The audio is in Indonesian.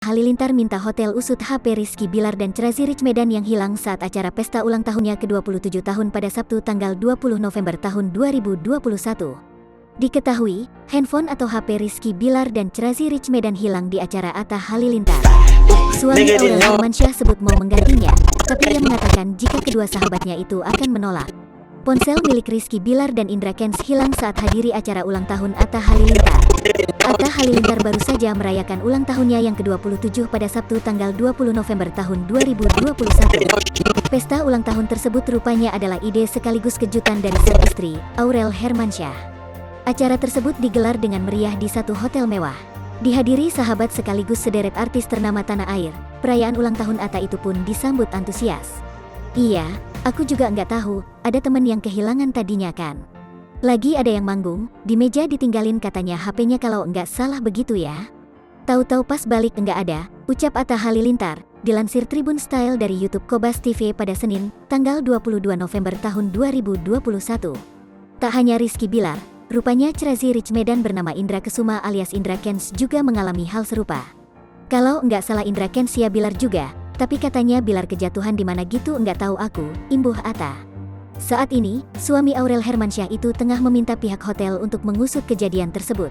Halilintar minta hotel usut HP Rizky Bilar dan Crazy Rich Medan yang hilang saat acara pesta ulang tahunnya ke-27 tahun pada Sabtu tanggal 20 November tahun 2021. Diketahui, handphone atau HP Rizky Bilar dan Crazy Rich Medan hilang di acara Atta Halilintar. Suami Aurel Hermansyah sebut mau menggantinya, tapi ia mengatakan jika kedua sahabatnya itu akan menolak. Ponsel milik Rizky Bilar dan Indra Kents hilang saat hadiri acara ulang tahun Atta Halilintar. Atta Halilintar baru saja merayakan ulang tahunnya yang ke-27 pada Sabtu tanggal 20 November tahun 2021. Pesta ulang tahun tersebut rupanya adalah ide sekaligus kejutan dari sang istri, Aurel Hermansyah. Acara tersebut digelar dengan meriah di satu hotel mewah. Dihadiri sahabat sekaligus sederet artis ternama tanah air, perayaan ulang tahun Atta itu pun disambut antusias. Iya, aku juga nggak tahu, ada teman yang kehilangan tadinya kan. Lagi ada yang manggung, di meja ditinggalin katanya HP-nya kalau nggak salah begitu ya. Tahu-tahu pas balik nggak ada, ucap Atta Halilintar, dilansir Tribun Style dari YouTube Kobas TV pada Senin, tanggal 22 November tahun 2021. Tak hanya Rizky Bilar, rupanya Crazy Rich Medan bernama Indra Kesuma alias Indra Kents juga mengalami hal serupa. Kalau nggak salah Indra Kents ya Bilar juga, tapi katanya Bilar kejatuhan di mana gitu nggak tahu aku, imbuh Atta. Saat ini, suami Aurel Hermansyah itu tengah meminta pihak hotel untuk mengusut kejadian tersebut.